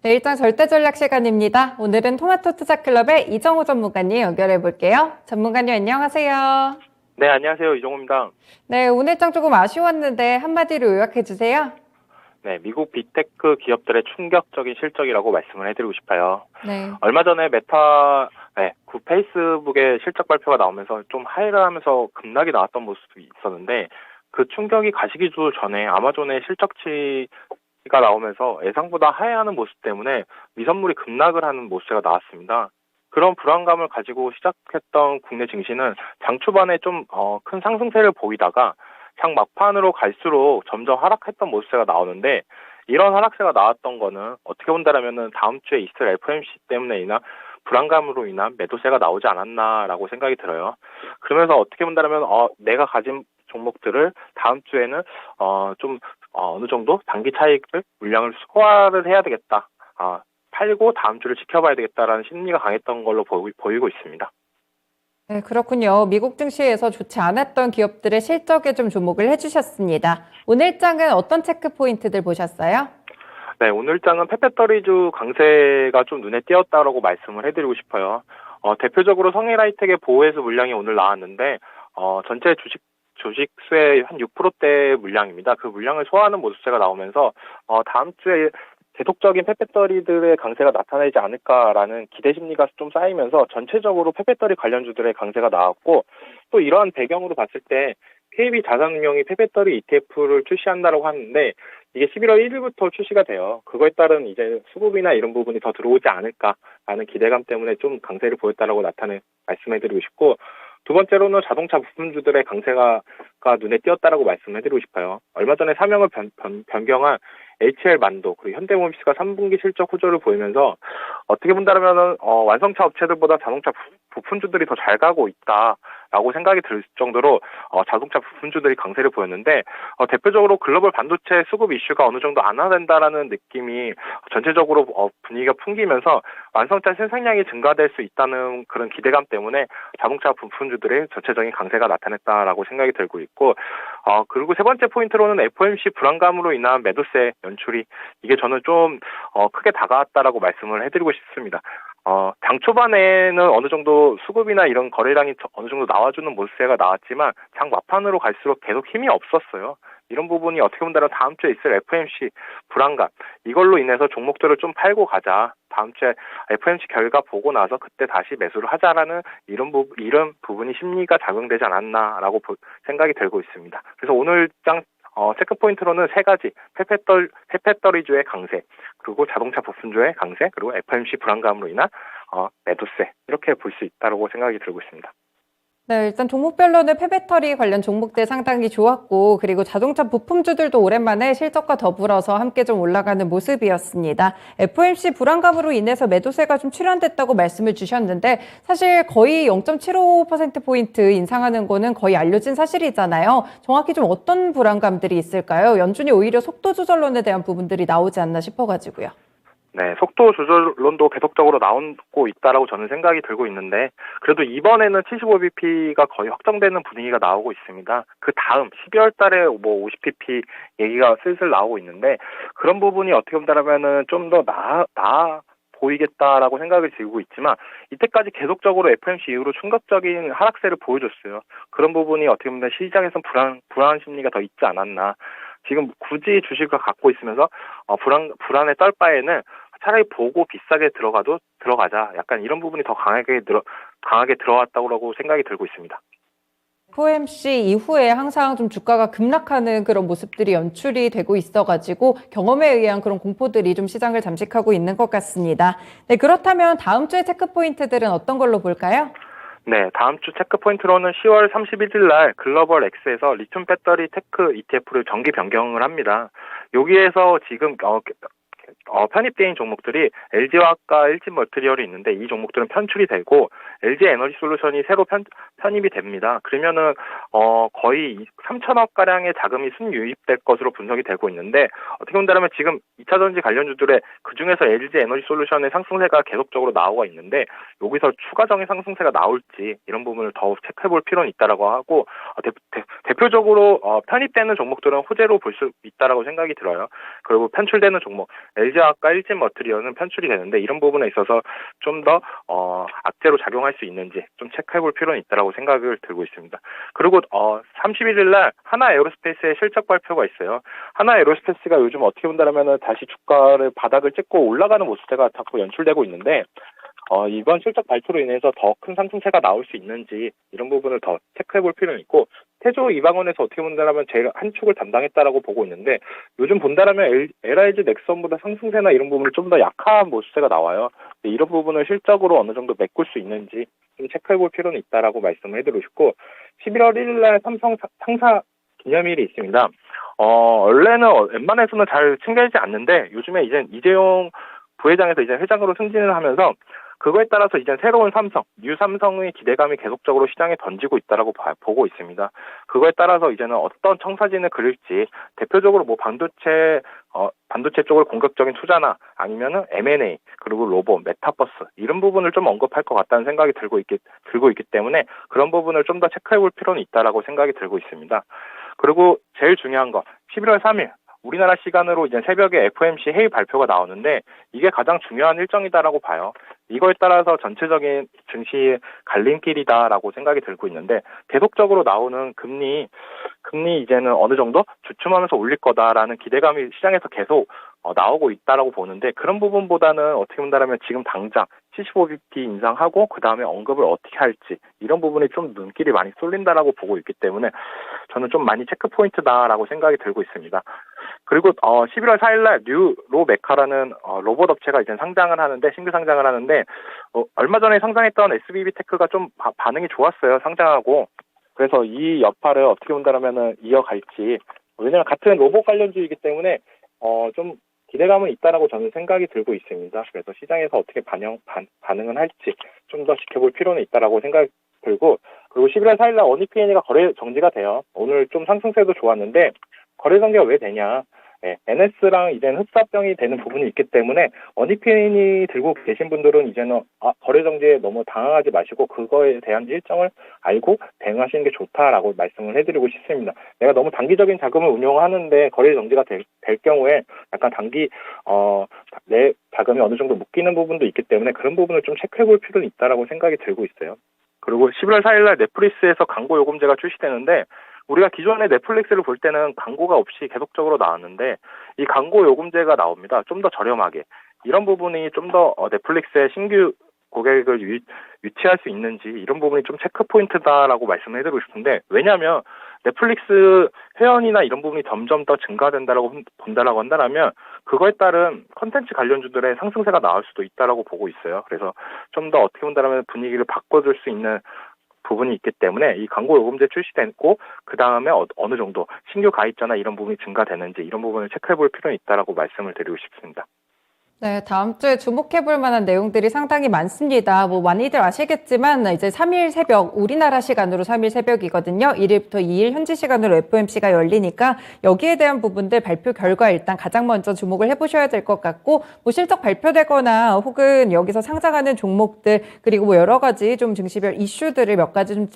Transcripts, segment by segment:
네, 일장 절대 전략 시간입니다. 오늘은 토마토 투자클럽의 이정호 전문가님 연결해 볼게요. 전문가님 안녕하세요. 네, 안녕하세요. 이종호입니다. 네, 오늘 장 조금 아쉬웠는데 한마디로 요약해 주세요. 네, 미국 빅테크 기업들의 충격적인 실적이라고 말씀을 해드리고 싶어요. 네. 얼마 전에 메타, 그 페이스북의 실적 발표가 나오면서 좀 하이를 하면서 급락이 나왔던 모습이 있었는데, 그 충격이 가시기 전에 아마존의 실적치가 나오면서 예상보다 하회하는 모습 때문에 미선물이 급락을 하는 모습이 나왔습니다. 그런 불안감을 가지고 시작했던 국내 증시는 장 초반에 좀 큰 상승세를 보이다가 장 막판으로 갈수록 점점 하락했던 모습세가 나오는데, 이런 하락세가 나왔던 거는 어떻게 본다라면은 다음 주에 있을 FOMC 때문에 인한 불안감으로 인한 매도세가 나오지 않았나라고 생각이 들어요. 그러면서 어떻게 본다라면 내가 가진 종목들을 다음 주에는 좀 어느 정도 단기 차익을 물량을 소화를 해야 되겠다. 팔고 다음 주를 지켜봐야 되겠다라는 심리가 강했던 걸로 보이고 있습니다. 네, 그렇군요. 미국 증시에서 좋지 않았던 기업들의 실적에 좀 주목을 해주셨습니다. 오늘 장은 어떤 체크 포인트들 보셨어요? 네, 오늘 장은 페페터리주 강세가 좀 눈에 띄었다라고 말씀을 해드리고 싶어요. 대표적으로 성일하이텍의 보호해수 물량이 오늘 나왔는데, 전체 주식 수의 한 6%대 물량입니다. 그 물량을 소화하는 모습세가 나오면서, 다음 주에 계속적인 페페터리들의 강세가 나타나지 않을까라는 기대 심리가 좀 쌓이면서 전체적으로 페페터리 관련주들의 강세가 나왔고, 또 이러한 배경으로 봤을 때 KB 자산운용이 페페터리 ETF를 출시한다고 하는데, 이게 11월 1일부터 출시가 돼요. 그거에 따른 이제 수급이나 이런 부분이 더 들어오지 않을까라는 기대감 때문에 좀 강세를 보였다라고 말씀해드리고 싶고, 두 번째로는 자동차 부품주들의 강세가 눈에 띄었다라고 말씀해드리고 싶어요. 얼마 전에 사명을 변경한 HL만도 그리고 현대모비스가 3분기 실적 호조를 보이면서 어떻게 본다면 완성차 업체들보다 자동차 부품주들이 더 잘 가고 있다라고 생각이 들 정도로 자동차 부품주들이 강세를 보였는데, 대표적으로 글로벌 반도체 수급 이슈가 어느 정도 완화된다라는 느낌이 전체적으로 분위기가 풍기면서 완성차 생산량이 증가될 수 있다는 그런 기대감 때문에 자동차 부품주들의 전체적인 강세가 나타냈다라고 생각이 들고 있고, 그리고 세 번째 포인트로는 FOMC 불안감으로 인한 매도세 연출이 이게 저는 좀 크게 다가왔다라고 말씀을 해드리고 싶습니다. 장 초반에는 어느 정도 수급이나 이런 거래량이 어느 정도 나와주는 모습세가 나왔지만 장 막판으로 갈수록 계속 힘이 없었어요. 이런 부분이 어떻게 본다면 다음 주에 있을 FOMC 불안감, 이걸로 인해서 종목들을 좀 팔고 가자, 다음 주에 FOMC 결과 보고 나서 그때 다시 매수를 하자라는 이런 부분이 심리가 작용되지 않았나라고 생각이 들고 있습니다. 그래서 오늘 장 체크 포인트로는 세 가지: 페페터리주의 강세, 그리고 자동차 부품주의 강세, 그리고 FOMC 불안감으로 인한 매도세, 이렇게 볼 수 있다고 생각이 들고 있습니다. 네, 일단 종목별로는 폐배터리 관련 종목들 상당히 좋았고, 그리고 자동차 부품주들도 오랜만에 실적과 더불어서 함께 좀 올라가는 모습이었습니다. FOMC 불안감으로 인해서 매도세가 좀 출현됐다고 말씀을 주셨는데, 사실 거의 0.75%포인트 인상하는 거는 거의 알려진 사실이잖아요. 정확히 좀 어떤 불안감들이 있을까요? 연준이 오히려 속도 조절론에 대한 부분들이 나오지 않나 싶어가지고요. 네, 속도 조절론도 계속적으로 나오고 있다라고 저는 생각이 들고 있는데, 그래도 이번에는 75bp가 거의 확정되는 분위기가 나오고 있습니다. 그 다음 12월 달에 뭐 50bp 얘기가 슬슬 나오고 있는데, 그런 부분이 어떻게 본다면은 좀 더 나아 보이겠다라고 생각이 들고 있지만, 이때까지 계속적으로 FOMC 이후로 충격적인 하락세를 보여줬어요. 그런 부분이 어떻게 보면 시장에선 불안 심리가 더 있지 않았나. 지금 굳이 주식을 갖고 있으면서 불안에 떨 바에는 차라리 보고 비싸게 들어가자. 약간 이런 부분이 더 강하게 들어왔다고 생각이 들고 있습니다. FOMC 이후에 항상 좀 주가가 급락하는 그런 모습들이 연출이 되고 있어가지고 경험에 의한 그런 공포들이 좀 시장을 잠식하고 있는 것 같습니다. 네, 그렇다면 다음 주의 체크 포인트들은 어떤 걸로 볼까요? 네, 다음 주 체크 포인트로는 10월 31일 날 글로벌 X에서 리튬 배터리 테크 ETF를 정기 변경을 합니다. 여기에서 지금 편입된 종목들이 LG화학과 일진멀티리얼이 있는데, 이 종목들은 편출이 되고 LG 에너지 솔루션이 새로 편입이 됩니다. 그러면은 거의 3천억 가량의 자금이 순유입될 것으로 분석이 되고 있는데, 어떻게 본다면 지금 2차전지 관련주들의 그 중에서 LG 에너지 솔루션의 상승세가 계속적으로 나오고 있는데, 여기서 추가적인 상승세가 나올지 이런 부분을 더욱 체크해볼 필요는 있다라고 하고, 대표적으로 편입되는 종목들은 호재로 볼 수 있다라고 생각이 들어요. 그리고 편출되는 종목 LG화학과 일진 머트리얼은 편출이 되는데 이런 부분에 있어서 좀 더 악재로 작용할 수 있는지 좀 체크해볼 필요는 있다라고 생각을 들고 있습니다. 그리고 31일 날 하나 에어로스페이스의 실적 발표가 있어요. 하나 에어로스페이스가 요즘 어떻게 본다면은 다시 주가를 바닥을 찍고 올라가는 모습세가 자꾸 연출되고 있는데 이번 실적 발표로 인해서 더 큰 상승세가 나올 수 있는지 이런 부분을 더 체크해볼 필요는 있고 태조 이방원에서 어떻게 본다면 제일 한 축을 담당했다라고 보고 있는데 요즘 본다면 LIG 넥슨보다 상승세나 이런 부분을 좀 더 약한 모습세가 나와요. 이런 부분을 실적으로 어느 정도 메꿀 수 있는지 좀 체크해볼 필요는 있다라고 말씀을 해드리고 싶고 11월 1일 날 삼성 상사 기념일이 있습니다. 원래는 웬만해서는 잘 챙겨지지 않는데 요즘에 이제 이재용 부회장에서 이제 회장으로 승진을 하면서 그거에 따라서 이제 새로운 삼성, 뉴 삼성의 기대감이 계속적으로 시장에 던지고 있다라고 보고 있습니다. 그거에 따라서 이제는 어떤 청사진을 그릴지 대표적으로 뭐 반도체 쪽을 공격적인 투자나 아니면은 M&A 그리고 로봇, 메타버스 이런 부분을 좀 언급할 것 같다는 생각이 들고 있기 때문에 그런 부분을 좀 더 체크해볼 필요는 있다라고 생각이 들고 있습니다. 그리고 제일 중요한 거 11월 3일 우리나라 시간으로 이제 새벽에 FOMC 회의 발표가 나오는데 이게 가장 중요한 일정이다라고 봐요. 이거에 따라서 전체적인 증시의 갈림길이다라고 생각이 들고 있는데 계속적으로 나오는 금리 이제는 어느 정도 주춤하면서 올릴 거다라는 기대감이 시장에서 계속 나오고 있다라고 보는데 그런 부분보다는 어떻게 본다면 지금 당장 75bp 인상하고 그 다음에 언급을 어떻게 할지 이런 부분이 좀 눈길이 많이 쏠린다라고 보고 있기 때문에 저는 좀 많이 체크 포인트다라고 생각이 들고 있습니다. 그리고 11월 4일 날 뉴로메카라는 로봇 업체가 이제 상장을 하는데 신규 상장을 하는데 얼마 전에 상장했던 SBB테크가 좀 반응이 좋았어요. 상장하고 그래서 이 여파를 어떻게 본다면은 이어갈지 왜냐면 같은 로봇 관련주이기 때문에 좀 기대감은 있다라고 저는 생각이 들고 있습니다. 그래서 시장에서 어떻게 반응은 할지 좀 더 지켜볼 필요는 있다라고 생각이 들고 그리고 11월 4일 날 어니피엔이가 거래 정지가 돼요. 오늘 좀 상승세도 좋았는데 거래 정지가 왜 되냐? NS랑 이제는 흡사병이 되는 부분이 있기 때문에 어니피엔이 들고 계신 분들은 이제는 거래 정지에 너무 당황하지 마시고 그거에 대한 일정을 알고 대응하시는 게 좋다라고 말씀을 해드리고 싶습니다. 내가 너무 단기적인 자금을 운용하는데 거래 정지가 될 경우에 약간 내 자금이 어느 정도 묶이는 부분도 있기 때문에 그런 부분을 좀 체크해볼 필요는 있다라고 생각이 들고 있어요. 그리고 11월 4일 날 넷플릭스에서 광고 요금제가 출시되는데 우리가 기존에 넷플릭스를 볼 때는 광고가 없이 계속적으로 나왔는데 이 광고 요금제가 나옵니다. 좀 더 저렴하게. 이런 부분이 좀 더 넷플릭스의 신규 고객을 유치할 수 있는지 이런 부분이 좀 체크 포인트다라고 말씀을 해드리고 싶은데 왜냐하면 넷플릭스 회원이나 이런 부분이 점점 더 증가된다라고 본다라고 한다면 그거에 따른 컨텐츠 관련주들의 상승세가 나올 수도 있다라고 보고 있어요. 그래서 좀 더 어떻게 본다면 분위기를 바꿔줄 수 있는 부분이 있기 때문에 이 광고 요금제 출시됐고 그 다음에 어느 정도 신규 가입자나 이런 부분이 증가되는지 이런 부분을 체크해볼 필요는 있다라고 말씀을 드리고 싶습니다. 네, 다음 주에 주목해볼 만한 내용들이 상당히 많습니다. 뭐 많이들 아시겠지만 이제 3일 새벽 우리나라 시간으로 3일 새벽이거든요. 1일부터 2일 현지 시간으로 FOMC가 열리니까 여기에 대한 부분들 발표 결과 일단 가장 먼저 주목을 해보셔야 될 것 같고 뭐 실적 발표되거나 혹은 여기서 상장하는 종목들 그리고 뭐 여러 가지 좀 증시별 이슈들을 몇 가지 좀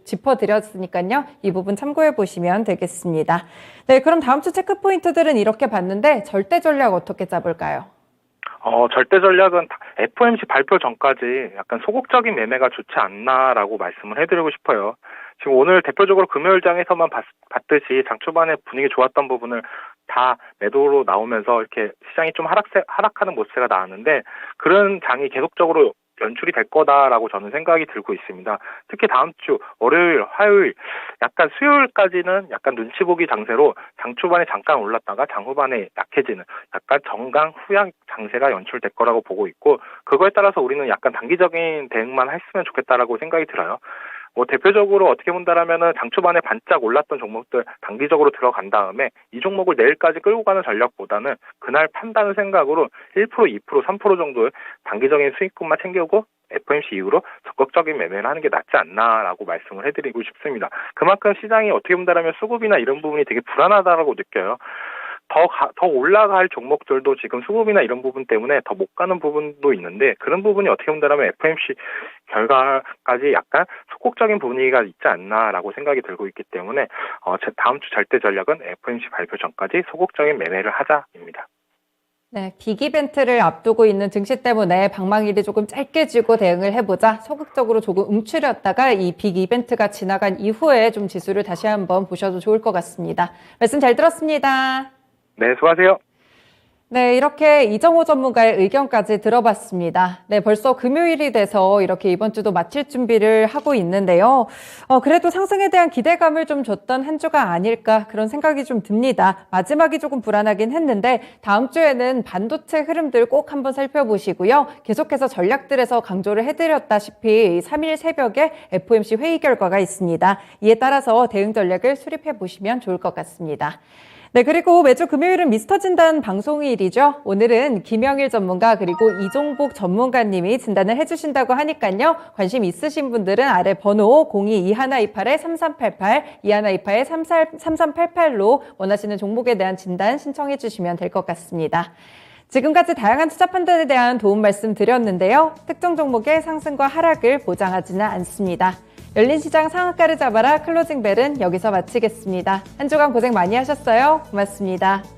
짚어드렸으니까요. 이 부분 참고해 보시면 되겠습니다. 네, 그럼 다음 주 체크 포인트들은 이렇게 봤는데 절대 전략 어떻게 짜볼까요? 절대 전략은 FOMC 발표 전까지 약간 소극적인 매매가 좋지 않나라고 말씀을 해드리고 싶어요. 지금 오늘 대표적으로 금요일장에서만 봤듯이 장 초반에 분위기 좋았던 부분을 다 매도로 나오면서 이렇게 시장이 좀 하락하는 모습세가 나왔는데 그런 장이 계속적으로 연출이 될 거다라고 저는 생각이 들고 있습니다. 특히 다음 주 월요일, 화요일, 약간 수요일까지는 약간 눈치 보기 장세로 장 초반에 잠깐 올랐다가 장 후반에 약해지는 약간 정강 후약 장세가 연출될 거라고 보고 있고 그거에 따라서 우리는 약간 단기적인 대응만 했으면 좋겠다라고 생각이 들어요. 뭐 대표적으로 어떻게 본다라면은 장 초반에 반짝 올랐던 종목들 단기적으로 들어간 다음에 이 종목을 내일까지 끌고 가는 전략보다는 그날 판다는 생각으로 1%, 2%, 3% 정도의 단기적인 수익금만 챙겨오고 FOMC 이후로 적극적인 매매를 하는 게 낫지 않나라고 말씀을 해드리고 싶습니다. 그만큼 시장이 어떻게 본다라면 수급이나 이런 부분이 되게 불안하다라고 느껴요. 더 올라갈 종목들도 지금 수급이나 이런 부분 때문에 더 못 가는 부분도 있는데 그런 부분이 어떻게 본다면 FOMC 결과까지 약간 소극적인 분위기가 있지 않나라고 생각이 들고 있기 때문에 다음 주 절대 전략은 FOMC 발표 전까지 소극적인 매매를 하자입니다. 네, 빅 이벤트를 앞두고 있는 증시 때문에 방망이를 조금 짧게 쥐고 대응을 해보자 소극적으로 조금 움츠렸다가 이 빅 이벤트가 지나간 이후에 좀 지수를 다시 한번 보셔도 좋을 것 같습니다. 말씀 잘 들었습니다. 네, 수고하세요. 네, 이렇게 이정호 전문가의 의견까지 들어봤습니다. 네, 벌써 금요일이 돼서 이렇게 이번 주도 마칠 준비를 하고 있는데요. 그래도 상승에 대한 기대감을 좀 줬던 한 주가 아닐까 그런 생각이 좀 듭니다. 마지막이 조금 불안하긴 했는데 다음 주에는 반도체 흐름들 꼭 한번 살펴보시고요. 계속해서 전략들에서 강조를 해드렸다시피 3일 새벽에 FOMC 회의 결과가 있습니다. 이에 따라서 대응 전략을 수립해 보시면 좋을 것 같습니다. 네, 그리고 매주 금요일은 미스터 진단 방송일이죠. 오늘은 김영일 전문가 그리고 이종복 전문가님이 진단을 해주신다고 하니까요. 관심 있으신 분들은 아래 번호 02-2128-3388, 2128-3388로 원하시는 종목에 대한 진단 신청해 주시면 될 것 같습니다. 지금까지 다양한 투자 판단에 대한 도움 말씀 드렸는데요. 특정 종목의 상승과 하락을 보장하지는 않습니다. 열린 시장 상한가를 잡아라 클로징 벨은 여기서 마치겠습니다. 한 주간 고생 많이 하셨어요. 고맙습니다.